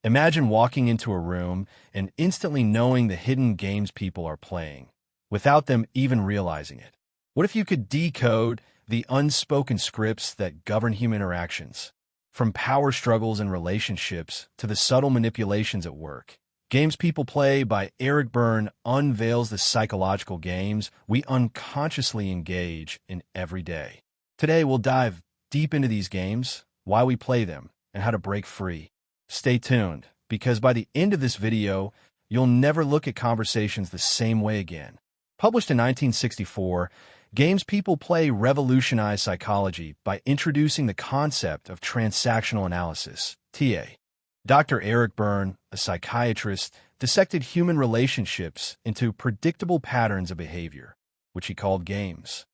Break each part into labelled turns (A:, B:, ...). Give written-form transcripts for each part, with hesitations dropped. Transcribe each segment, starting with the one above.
A: Imagine walking into a room and instantly knowing the hidden games people are playing, without them even realizing it. What if you could decode the unspoken scripts that govern human interactions? From power struggles in relationships to the subtle manipulations at work. Games People Play by Berne unveils the psychological games we unconsciously engage in every day. Today, we'll dive deep into these games, why we play them, and how to break free. Stay tuned, because by the end of this video, you'll never look at conversations the same way again. Published in 1964, Games People Play revolutionized psychology by introducing the concept of transactional analysis, TA. Dr. Berne, a psychiatrist, dissected human relationships into predictable patterns of behavior, which he called games.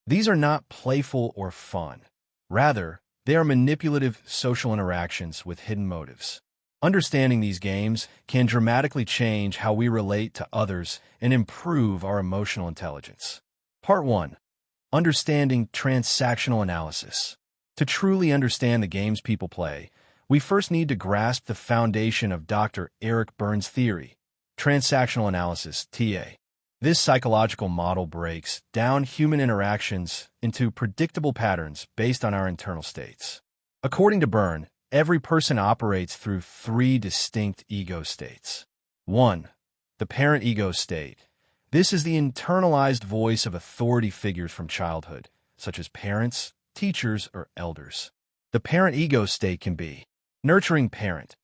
A: These are not playful or fun. Rather, they are manipulative social interactions with hidden motives. Understanding these games can dramatically change how we relate to others and improve our emotional intelligence. Part 1. Understanding transactional analysis. To truly understand the games people play, we first need to grasp the foundation of Dr. Berne's theory, transactional analysis, TA. This psychological model breaks down human interactions into predictable patterns based on our internal states. According to Berne, every person operates through 3 distinct ego states. 1. The parent ego state. This is the internalized voice of authority figures from childhood, such as parents, teachers, or elders. The parent ego state can be nurturing parent,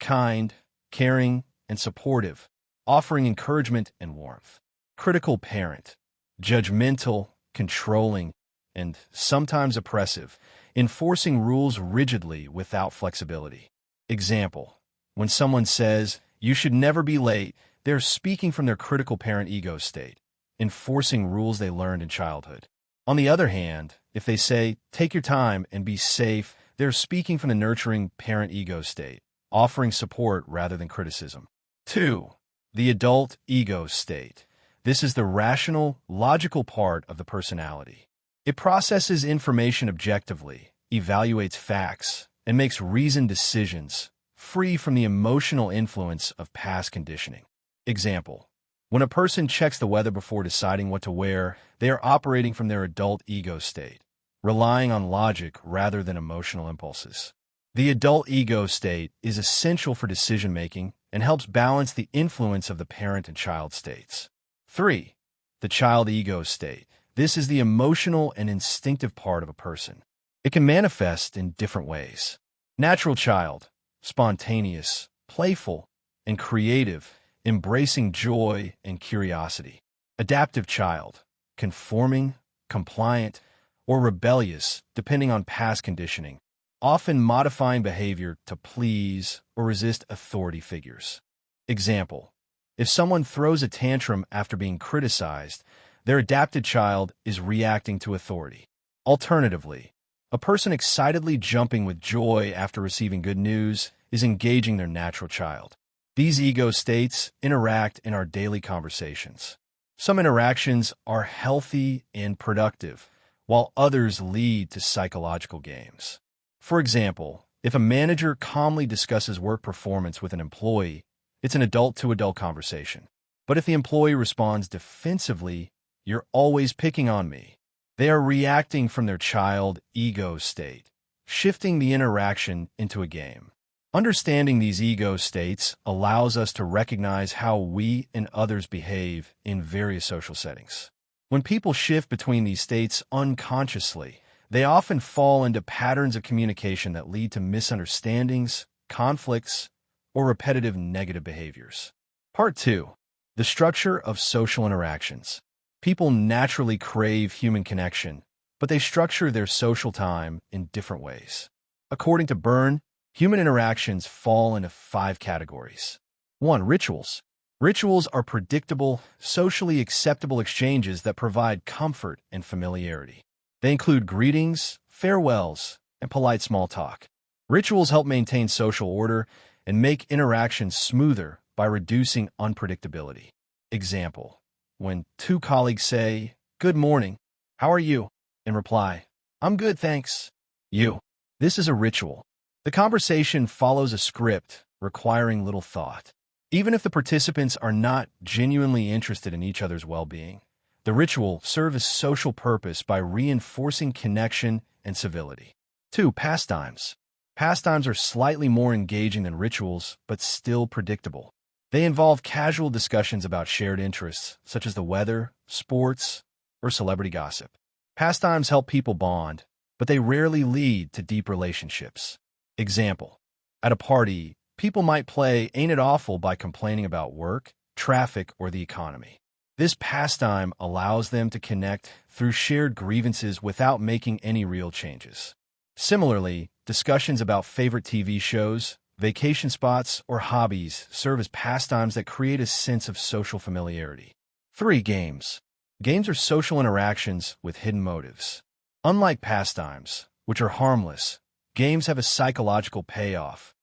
A: kind, caring, and supportive, offering encouragement and warmth. Critical parent, judgmental, controlling, and sometimes oppressive, enforcing rules rigidly without flexibility. Example: when someone says, "You should never be late," they're speaking from their critical parent ego state, enforcing rules they learned in childhood. On the other hand, if they say, "Take your time and be safe," they're speaking from the nurturing parent ego state, offering support rather than criticism. 2. The adult ego state. This is the rational, logical part of the personality. It processes information objectively, evaluates facts, and makes reasoned decisions, free from the emotional influence of past conditioning. Example: when a person checks the weather before deciding what to wear, they are operating from their adult ego state, relying on logic rather than emotional impulses. The adult ego state is essential for decision-making and helps balance the influence of the parent and child states. 3. The child ego state. This is the emotional and instinctive part of a person. It can manifest in different ways. Natural child, spontaneous, playful, and creative, embracing joy and curiosity. Adaptive child, conforming, compliant, or rebellious, depending on past conditioning, often modifying behavior to please or resist authority figures. Example: if someone throws a tantrum after being criticized, their adapted child is reacting to authority. Alternatively, a person excitedly jumping with joy after receiving good news is engaging their natural child. These ego states interact in our daily conversations. Some interactions are healthy and productive, while others lead to psychological games. For example, if a manager calmly discusses work performance with an employee, it's an adult-to-adult conversation. But if the employee responds defensively, "You're always picking on me," they are reacting from their child ego state, shifting the interaction into a game. Understanding these ego states allows us to recognize how we and others behave in various social settings. When people shift between these states unconsciously, they often fall into patterns of communication that lead to misunderstandings, conflicts, or repetitive negative behaviors. Part 2. The structure of social interactions. People naturally crave human connection, but they structure their social time in different ways. According to Berne, human interactions fall into 5 categories. 1. Rituals. Rituals are predictable, socially acceptable exchanges that provide comfort and familiarity. They include greetings, farewells, and polite small talk. Rituals help maintain social order and make interactions smoother by reducing unpredictability. Example: when 2 colleagues say, "Good morning, how are you?" and reply, "I'm good, thanks. You." This is a ritual. The conversation follows a script requiring little thought. Even if the participants are not genuinely interested in each other's well-being, the ritual serves a social purpose by reinforcing connection and civility. 2. Pastimes. Pastimes are slightly more engaging than rituals, but still predictable. They involve casual discussions about shared interests, such as the weather, sports, or celebrity gossip. Pastimes help people bond, but they rarely lead to deep relationships. Example: at a party, people might play Ain't It Awful by complaining about work, traffic, or the economy. This pastime allows them to connect through shared grievances without making any real changes. Similarly, discussions about favorite TV shows, vacation spots, or hobbies serve as pastimes that create a sense of social familiarity. 3. Games. Games are social interactions with hidden motives. Unlike pastimes, which are harmless, games have a psychological payoff,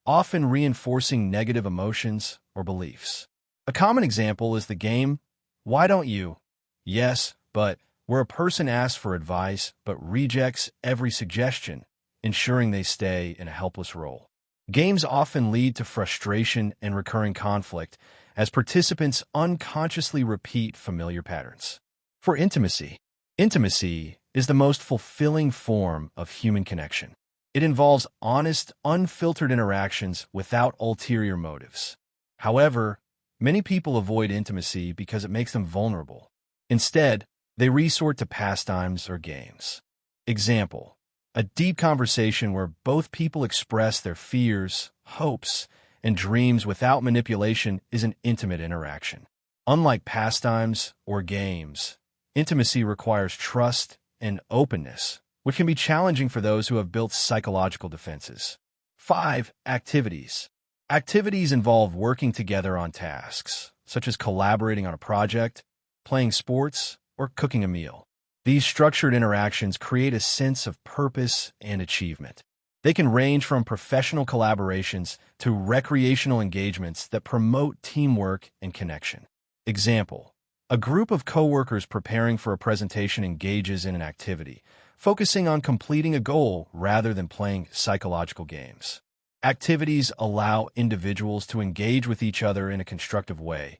A: often reinforcing negative emotions or beliefs. A common example is the game, Why Don't You? Yes, but where a person asks for advice but rejects every suggestion, ensuring they stay in a helpless role. Games often lead to frustration and recurring conflict as participants unconsciously repeat familiar patterns. For intimacy. Intimacy is the most fulfilling form of human connection. It involves honest, unfiltered interactions without ulterior motives. However, many people avoid intimacy because it makes them vulnerable. Instead, they resort to pastimes or games. Example: a deep conversation where both people express their fears, hopes, and dreams without manipulation is an intimate interaction. Unlike pastimes or games, intimacy requires trust and openness, which can be challenging for those who have built psychological defenses. 5. Activities. Activities involve working together on tasks, such as collaborating on a project, playing sports, or cooking a meal. These structured interactions create a sense of purpose and achievement. They can range from professional collaborations to recreational engagements that promote teamwork and connection. Example: a group of coworkers preparing for a presentation engages in an activity, focusing on completing a goal rather than playing psychological games. Activities allow individuals to engage with each other in a constructive way,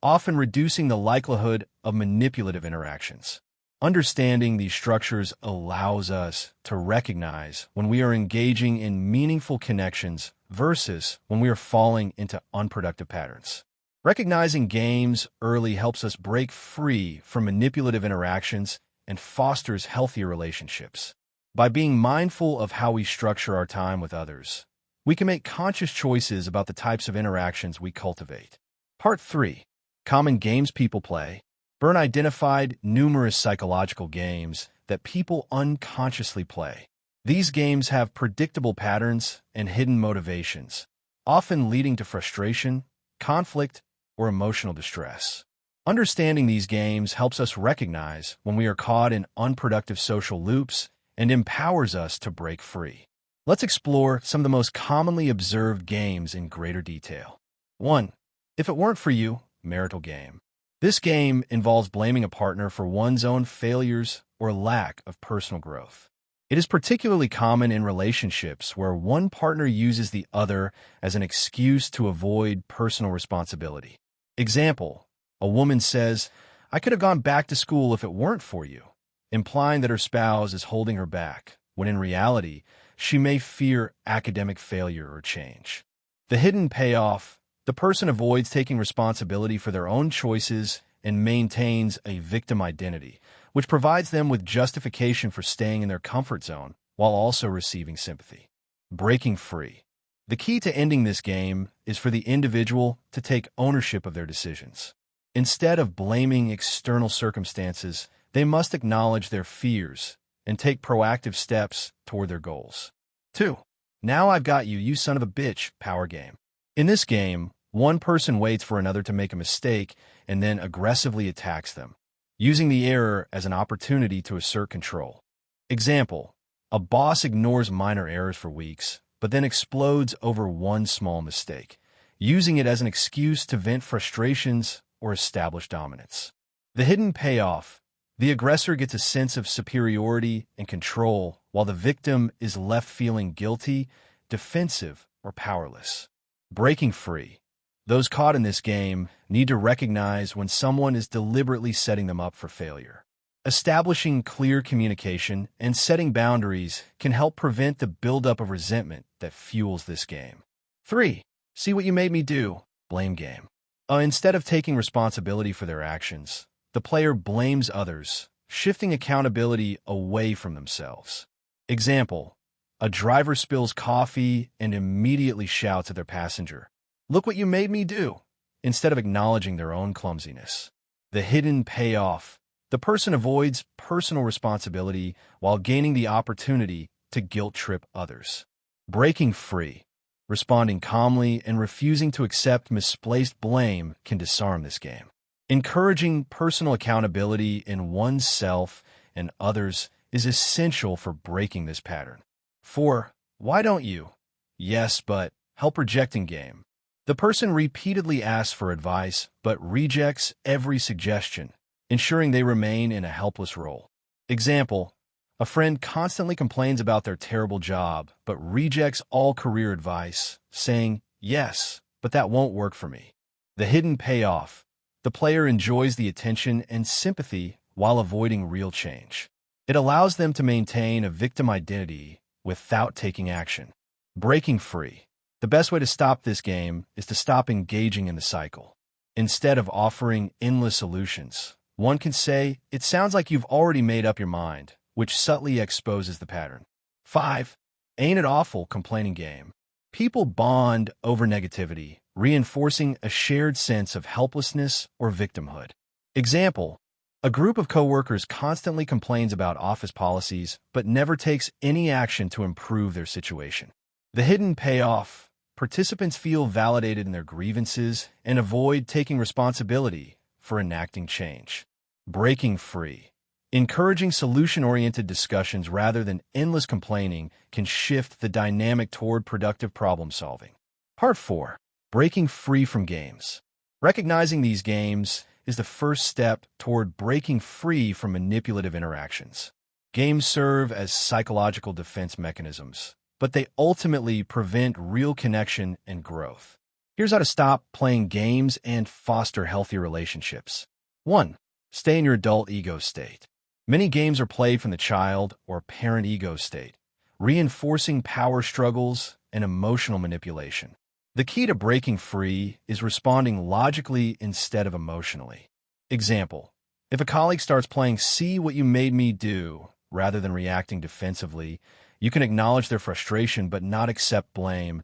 A: often reducing the likelihood of manipulative interactions. Understanding these structures allows us to recognize when we are engaging in meaningful connections versus when we are falling into unproductive patterns. Recognizing games early helps us break free from manipulative interactions and fosters healthier relationships. By being mindful of how we structure our time with others, we can make conscious choices about the types of interactions we cultivate. Part 3. Common games people play. Berne identified numerous psychological games that people unconsciously play. These games have predictable patterns and hidden motivations, often leading to frustration, conflict, or emotional distress. Understanding these games helps us recognize when we are caught in unproductive social loops and empowers us to break free. Let's explore some of the most commonly observed games in greater detail. 1. If It Weren't For You, Marital game. This game involves blaming a partner for one's own failures or lack of personal growth. It is particularly common in relationships where one partner uses the other as an excuse to avoid personal responsibility. Example: a woman says, "I could have gone back to school if it weren't for you," implying that her spouse is holding her back, when in reality, she may fear academic failure or change. The hidden payoff: the person avoids taking responsibility for their own choices and maintains a victim identity, which provides them with justification for staying in their comfort zone while also receiving sympathy. Breaking free. The key to ending this game is for the individual to take ownership of their decisions. Instead of blaming external circumstances, they must acknowledge their fears and take proactive steps toward their goals. 2. Now I've Got You, You Son of a Bitch power game. In this game, one person waits for another to make a mistake and then aggressively attacks them, using the error as an opportunity to assert control. Example: a boss ignores minor errors for weeks, but then explodes over one small mistake, using it as an excuse to vent frustrations or establish dominance. The hidden payoff: the aggressor gets a sense of superiority and control, while the victim is left feeling guilty, defensive, or powerless. Breaking free. Those caught in this game need to recognize when someone is deliberately setting them up for failure. Establishing clear communication and setting boundaries can help prevent the buildup of resentment that fuels this game. 3. See what you made me do. Blame game. Instead of taking responsibility for their actions, the player blames others, shifting accountability away from themselves. Example: a driver spills coffee and immediately shouts at their passenger, "Look what you made me do," instead of acknowledging their own clumsiness. The hidden payoff. The person avoids personal responsibility while gaining the opportunity to guilt-trip others. Breaking free. Responding calmly and refusing to accept misplaced blame can disarm this game. Encouraging personal accountability in oneself and others is essential for breaking this pattern. 4. Why don't you? Yes, but help rejecting game. The person repeatedly asks for advice but rejects every suggestion, ensuring they remain in a helpless role. Example: a friend constantly complains about their terrible job but rejects all career advice, saying, "Yes, but that won't work for me." The hidden payoff. The player enjoys the attention and sympathy while avoiding real change. It allows them to maintain a victim identity without taking action. Breaking free. The best way to stop this game is to stop engaging in the cycle. Instead of offering endless solutions, one can say, "It sounds like you've already made up your mind," which subtly exposes the pattern. 5. Ain't it awful complaining game. People bond over negativity, reinforcing a shared sense of helplessness or victimhood. Example: a group of coworkers constantly complains about office policies but never takes any action to improve their situation. The hidden payoff. Participants feel validated in their grievances and avoid taking responsibility for enacting change. Breaking free. Encouraging solution-oriented discussions rather than endless complaining can shift the dynamic toward productive problem-solving. Part 4. Breaking free from games. Recognizing these games is the first step toward breaking free from manipulative interactions. Games serve as psychological defense mechanisms, but they ultimately prevent real connection and growth. Here's how to stop playing games and foster healthy relationships. 1. Stay in your adult ego state. Many games are played from the child or parent ego state, reinforcing power struggles and emotional manipulation. The key to breaking free is responding logically instead of emotionally. Example: if a colleague starts playing "See what you made me do" rather than reacting defensively, you can acknowledge their frustration but not accept blame.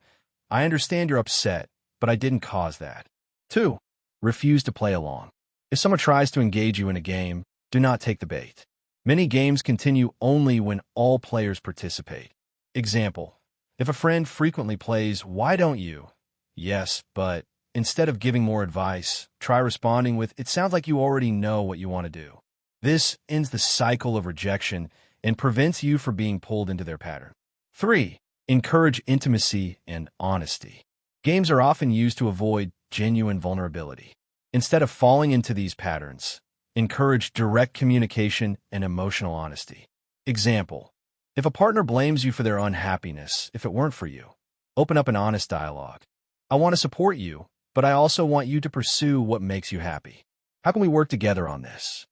A: "I understand you're upset, but I didn't cause that." 2. Refuse to play along. If someone tries to engage you in a game, do not take the bait. Many games continue only when all players participate. Example: if a friend frequently plays "Why don't you?" "Yes, but," instead of giving more advice, try responding with, "It sounds like you already know what you want to do." This ends the cycle of rejection and prevents you from being pulled into their pattern. 3. Encourage intimacy and honesty. Games are often used to avoid genuine vulnerability. Instead of falling into these patterns, encourage direct communication and emotional honesty. Example: if a partner blames you for their unhappiness if it weren't for you, open up an honest dialogue. "I want to support you, but I also want you to pursue what makes you happy. How can we work together on this?"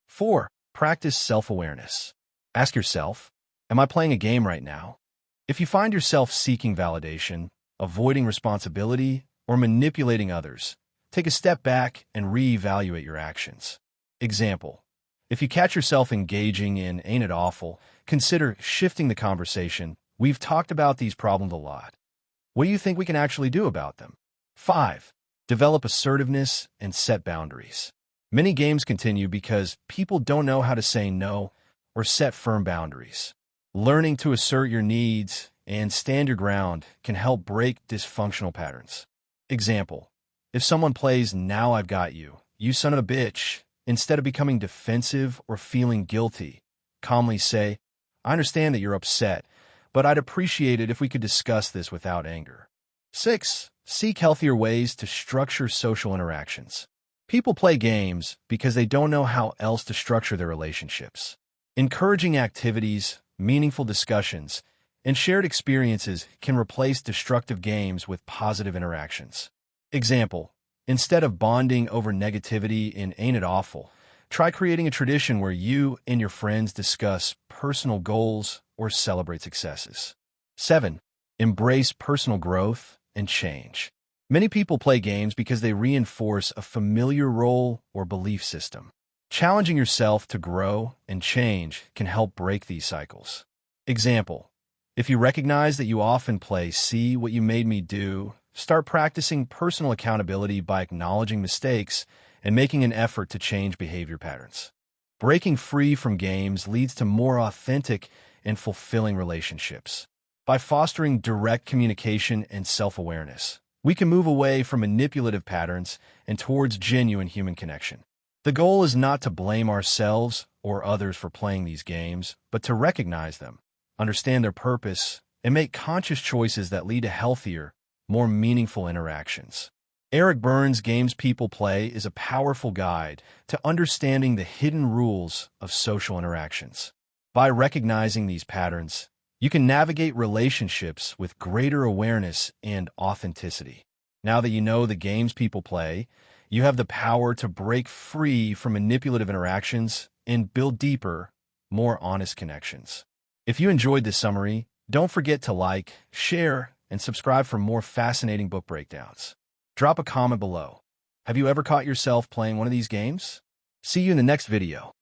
A: 4. Practice self-awareness. Ask yourself, am I playing a game right now? If you find yourself seeking validation, avoiding responsibility, or manipulating others, take a step back and reevaluate your actions. Example: if you catch yourself engaging in "Ain't it awful?" consider shifting the conversation. "We've talked about these problems a lot. What do you think we can actually do about them?" 5. Develop assertiveness and set boundaries. Many games continue because people don't know how to say no or set firm boundaries. Learning to assert your needs and stand your ground can help break dysfunctional patterns. Example: if someone plays "Now I've got you, you son of a bitch," instead of becoming defensive or feeling guilty, calmly say, "I understand that you're upset, but I'd appreciate it if we could discuss this without anger." 6. Seek healthier ways to structure social interactions. People play games because they don't know how else to structure their relationships. Encouraging activities, meaningful discussions, and shared experiences can replace destructive games with positive interactions. Example, instead of bonding over negativity in Ain't It Awful, try creating a tradition where you and your friends discuss personal goals or celebrate successes. 7. Embrace personal growth and change. Many people play games because they reinforce a familiar role or belief system. Challenging yourself to grow and change can help break these cycles. Example, if you recognize that you often play "See What You Made Me Do," start practicing personal accountability by acknowledging mistakes and making an effort to change behavior patterns. Breaking free from games leads to more authentic and fulfilling relationships. By fostering direct communication and self-awareness, we can move away from manipulative patterns and towards genuine human connection. The goal is not to blame ourselves or others for playing these games, but to recognize them, understand their purpose, and make conscious choices that lead to healthier, more meaningful interactions. Eric Berne's Games People Play is a powerful guide to understanding the hidden rules of social interactions. By recognizing these patterns, you can navigate relationships with greater awareness and authenticity. Now that you know the games people play, you have the power to break free from manipulative interactions and build deeper, more honest connections. If you enjoyed this summary, don't forget to like, share, and subscribe for more fascinating book breakdowns. Drop a comment below. Have you ever caught yourself playing one of these games? See you in the next video.